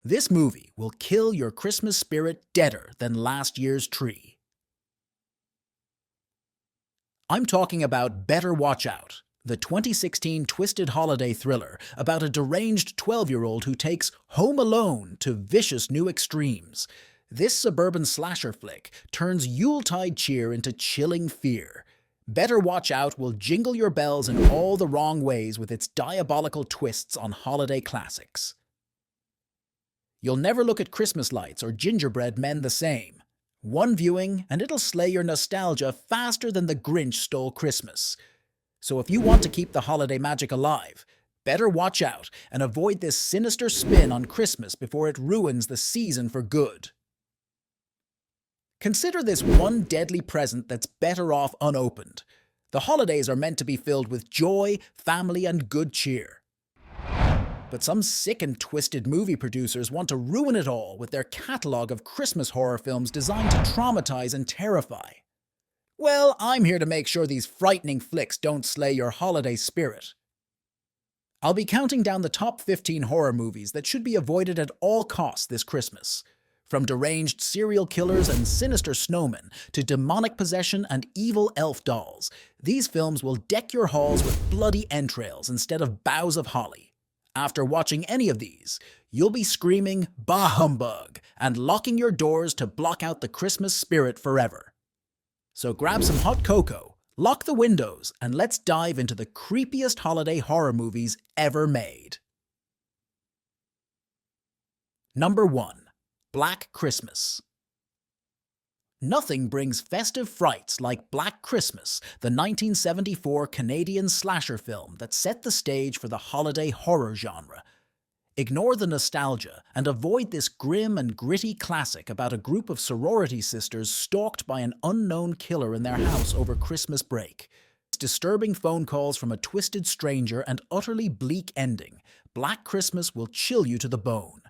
This movie will kill your Christmas spirit deader than last year's tree. I'm talking about Better Watch Out, the 2016 twisted holiday thriller about a deranged 12-year-old who takes Home Alone to vicious new extremes. This suburban slasher flick turns Yuletide cheer into chilling fear. Better Watch Out will jingle your bells in all the wrong ways with its diabolical twists on holiday classics. You'll never look at Christmas lights or gingerbread men the same. One viewing and it'll slay your nostalgia faster than the Grinch stole Christmas. So if you want to keep the holiday magic alive, better watch out and avoid this sinister spin on Christmas before it ruins the season for good. Consider this one deadly present that's better off unopened. The holidays are meant to be filled with joy, family, and good cheer. But some sick and twisted movie producers want to ruin it all with their catalog of Christmas horror films designed to traumatize and terrify. Well, I'm here to make sure these frightening flicks don't slay your holiday spirit. I'll be counting down the top 15 horror movies that should be avoided at all costs this Christmas. From deranged serial killers and sinister snowmen to demonic possession and evil elf dolls, these films will deck your halls with bloody entrails instead of boughs of holly. After watching any of these, you'll be screaming, "Bah humbug!" and locking your doors to block out the Christmas spirit forever. So grab some hot cocoa, lock the windows, and let's dive into the creepiest holiday horror movies ever made. Number 1. Black Christmas. Nothing brings festive frights like Black Christmas, the 1974 Canadian slasher film that set the stage for the holiday horror genre. Ignore the nostalgia and avoid this grim and gritty classic about a group of sorority sisters stalked by an unknown killer in their house over Christmas break. Its disturbing phone calls from a twisted stranger and utterly bleak ending, Black Christmas will chill you to the bone.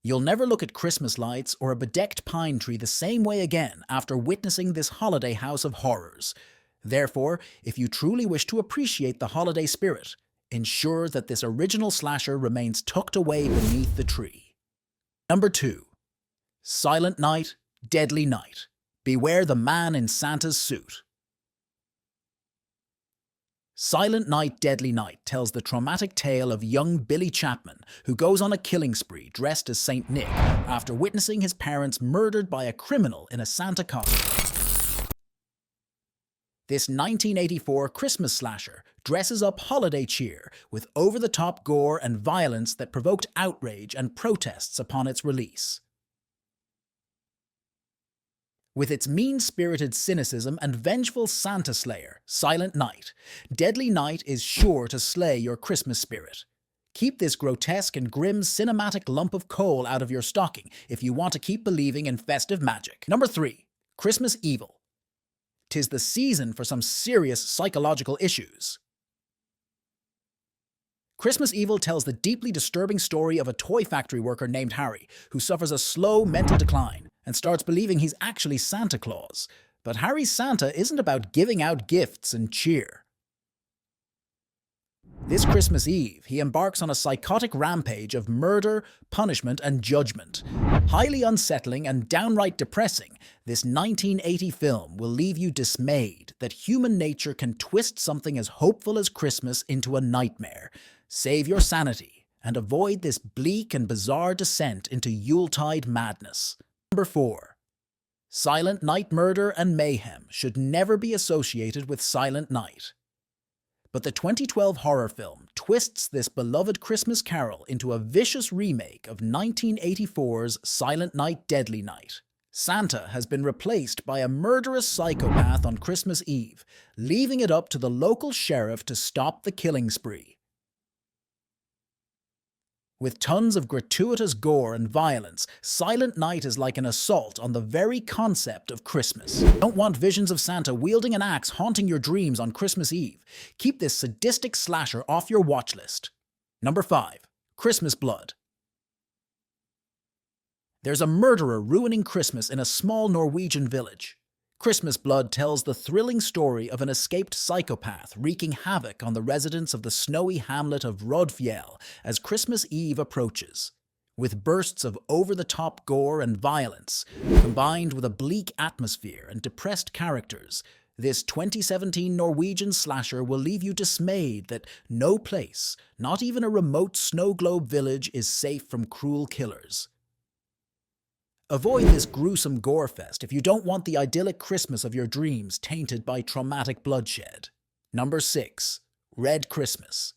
You'll never look at Christmas lights or a bedecked pine tree the same way again after witnessing this holiday house of horrors. Therefore, if you truly wish to appreciate the holiday spirit, ensure that this original slasher remains tucked away beneath the tree. Number 2. Silent Night, Deadly Night. Beware the man in Santa's suit. Silent Night, Deadly Night tells the traumatic tale of young Billy Chapman, who goes on a killing spree dressed as Saint Nick after witnessing his parents murdered by a criminal in a Santa costume. This 1984 Christmas slasher dresses up holiday cheer with over-the-top gore and violence that provoked outrage and protests upon its release. With its mean-spirited cynicism and vengeful Santa slayer, Silent Night, Deadly Night is sure to slay your Christmas spirit. Keep this grotesque and grim cinematic lump of coal out of your stocking if you want to keep believing in festive magic. Number 3. Christmas Evil. 'Tis the season for some serious psychological issues. Christmas Evil tells the deeply disturbing story of a toy factory worker named Harry, who suffers a slow mental decline and starts believing he's actually Santa Claus. But Harry's Santa isn't about giving out gifts and cheer. This Christmas Eve, he embarks on a psychotic rampage of murder, punishment, and judgment. Highly unsettling and downright depressing, this 1980 film will leave you dismayed that human nature can twist something as hopeful as Christmas into a nightmare. Save your sanity and avoid this bleak and bizarre descent into Yuletide madness. Number 4. Silent Night murder and mayhem should never be associated with Silent Night. But the 2012 horror film twists this beloved Christmas carol into a vicious remake of 1984's Silent Night, Deadly Night. Santa has been replaced by a murderous psychopath on Christmas Eve, leaving it up to the local sheriff to stop the killing spree. With tons of gratuitous gore and violence, Silent Night is like an assault on the very concept of Christmas. Don't want visions of Santa wielding an axe haunting your dreams on Christmas Eve? Keep this sadistic slasher off your watch list. Number 5. Christmas Blood. There's a murderer ruining Christmas in a small Norwegian village. Christmas Blood tells the thrilling story of an escaped psychopath wreaking havoc on the residents of the snowy hamlet of Rodfiel as Christmas Eve approaches. With bursts of over-the-top gore and violence, combined with a bleak atmosphere and depressed characters, this 2017 Norwegian slasher will leave you dismayed that no place, not even a remote snow globe village, is safe from cruel killers. Avoid this gruesome gore fest if you don't want the idyllic Christmas of your dreams tainted by traumatic bloodshed. Number 6. Red Christmas.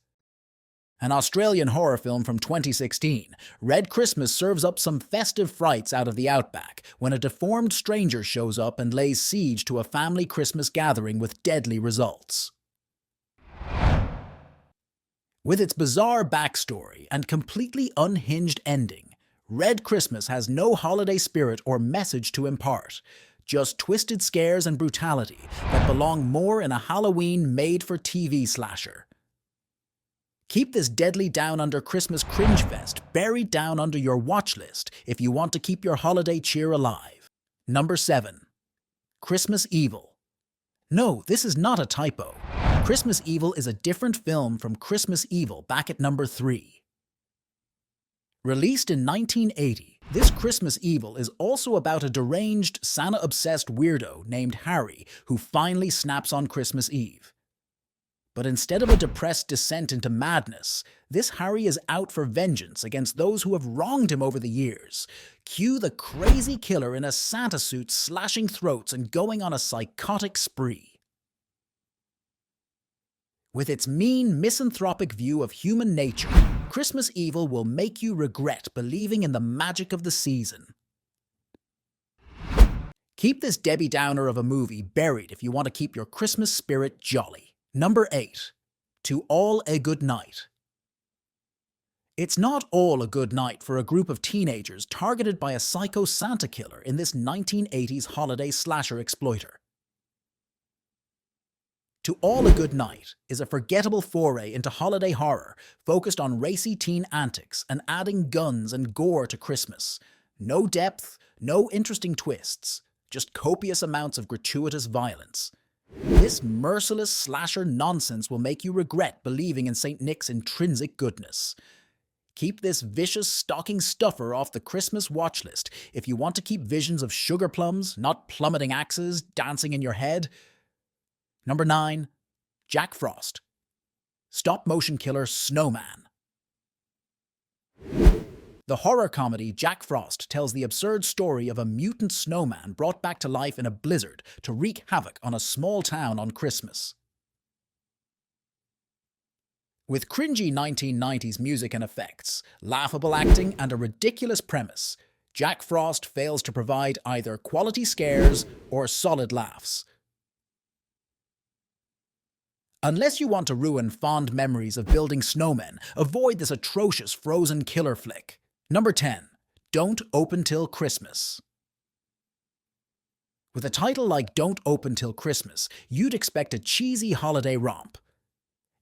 An Australian horror film from 2016, Red Christmas serves up some festive frights out of the outback when a deformed stranger shows up and lays siege to a family Christmas gathering with deadly results. With its bizarre backstory and completely unhinged ending, Red Christmas has no holiday spirit or message to impart, just twisted scares and brutality that belong more in a Halloween made-for-TV slasher. Keep this deadly down-under Christmas cringe fest buried down under your watch list if you want to keep your holiday cheer alive. Number 7. Christmas Evil. No, this is not a typo. Christmas Evil is a different film from Christmas Evil back at number 3. Released in 1980, this Christmas Evil is also about a deranged, Santa-obsessed weirdo named Harry who finally snaps on Christmas Eve. But instead of a depressed descent into madness, this Harry is out for vengeance against those who have wronged him over the years. Cue the crazy killer in a Santa suit slashing throats and going on a psychotic spree. With its mean, misanthropic view of human nature, Christmas Evil will make you regret believing in the magic of the season. Keep this Debbie Downer of a movie buried if you want to keep your Christmas spirit jolly. Number 8. To All a Good Night. It's not all a good night for a group of teenagers targeted by a psycho Santa killer in this 1980s holiday slasher exploiter. To All a Good Night is a forgettable foray into holiday horror focused on racy teen antics and adding guns and gore to Christmas. No depth, no interesting twists, just copious amounts of gratuitous violence. This merciless slasher nonsense will make you regret believing in St. Nick's intrinsic goodness. Keep this vicious stocking stuffer off the Christmas watch list if you want to keep visions of sugar plums, not plummeting axes, dancing in your head. Number 9. Jack Frost. Stop-motion killer Snowman. The horror comedy Jack Frost tells the absurd story of a mutant snowman brought back to life in a blizzard to wreak havoc on a small town on Christmas. With cringy 1990s music and effects, laughable acting, and a ridiculous premise, Jack Frost fails to provide either quality scares or solid laughs. Unless you want to ruin fond memories of building snowmen, avoid this atrocious frozen killer flick. Number 10. Don't Open Till Christmas. With a title like Don't Open Till Christmas, you'd expect a cheesy holiday romp.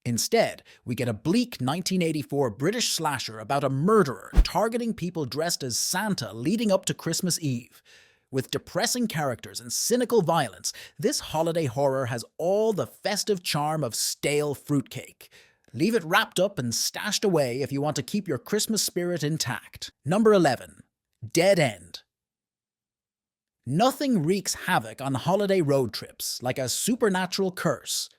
Instead, we get a bleak 1984 British slasher about a murderer targeting people dressed as Santa leading up to Christmas Eve. With depressing characters and cynical violence, this holiday horror has all the festive charm of stale fruitcake. Leave it wrapped up and stashed away if you want to keep your Christmas spirit intact. Number 11. Dead End. Nothing wreaks havoc on holiday road trips like a supernatural curse.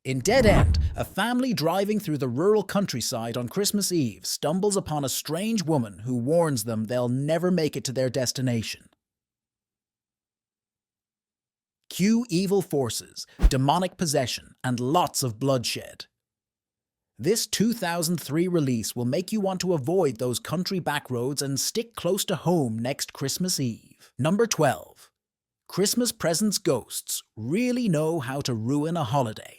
In Dead End, a family driving through the rural countryside on Christmas Eve stumbles upon a strange woman who warns them they'll never make it to their destination. Cue evil forces, demonic possession, and lots of bloodshed. This 2003 release will make you want to avoid those country backroads and stick close to home next Christmas Eve. Number 12. Christmas Presents Ghosts really know how to ruin a holiday.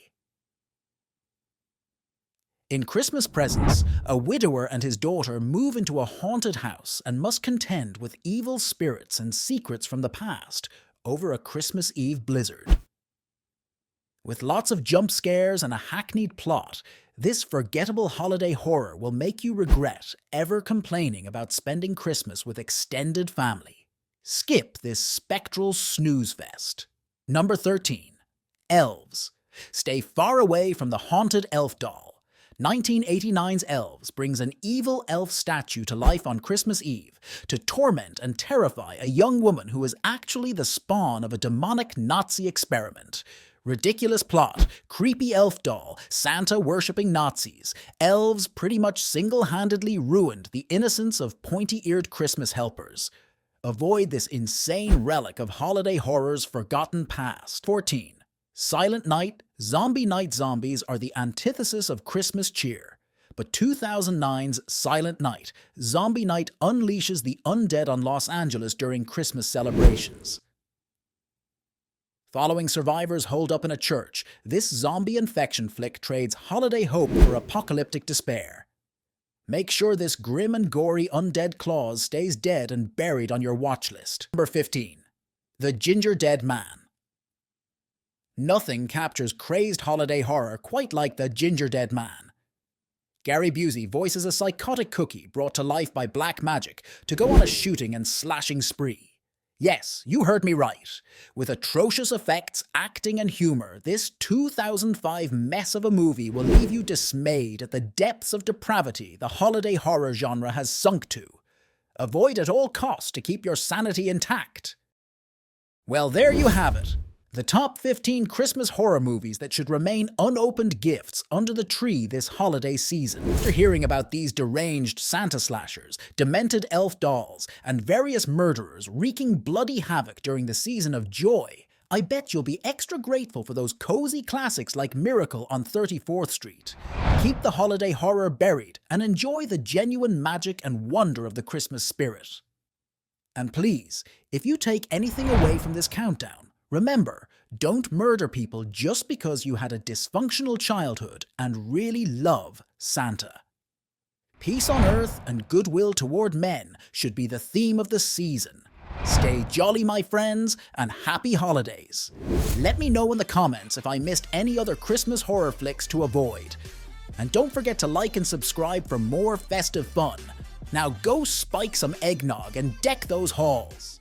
In Christmas Presents, a widower and his daughter move into a haunted house and must contend with evil spirits and secrets from the past over a Christmas Eve blizzard. With lots of jump scares and a hackneyed plot, this forgettable holiday horror will make you regret ever complaining about spending Christmas with extended family. Skip this spectral snooze fest. Number 13. Elves. Stay far away from the haunted elf doll. 1989's Elves brings an evil elf statue to life on Christmas Eve to torment and terrify a young woman who is actually the spawn of a demonic Nazi experiment. Ridiculous plot, creepy elf doll, Santa worshipping Nazis. Elves pretty much single-handedly ruined the innocence of pointy-eared Christmas helpers. Avoid this insane relic of holiday horror's forgotten past. 14. Silent Night, Zombie Night zombies are the antithesis of Christmas cheer. But 2009's Silent Night, Zombie Night unleashes the undead on Los Angeles during Christmas celebrations. Following survivors holed up in a church, this zombie infection flick trades holiday hope for apocalyptic despair. Make sure this grim and gory undead clause stays dead and buried on your watch list. Number 15. The Ginger Dead Man. Nothing captures crazed holiday horror quite like the Ginger Dead Man. Gary Busey voices a psychotic cookie brought to life by black magic to go on a shooting and slashing spree. Yes, you heard me right. With atrocious effects, acting and humor, this 2005 mess of a movie will leave you dismayed at the depths of depravity the holiday horror genre has sunk to. Avoid at all costs to keep your sanity intact. Well, there you have it. The top 15 Christmas horror movies that should remain unopened gifts under the tree this holiday season. After hearing about these deranged Santa slashers, demented elf dolls, and various murderers wreaking bloody havoc during the season of joy, I bet you'll be extra grateful for those cozy classics like Miracle on 34th Street. Keep the holiday horror buried and enjoy the genuine magic and wonder of the Christmas spirit. And please, if you take anything away from this countdown, remember, don't murder people just because you had a dysfunctional childhood and really love Santa. Peace on earth and goodwill toward men should be the theme of the season. Stay jolly, my friends, and happy holidays. Let me know in the comments if I missed any other Christmas horror flicks to avoid. And don't forget to like and subscribe for more festive fun. Now go spike some eggnog and deck those halls.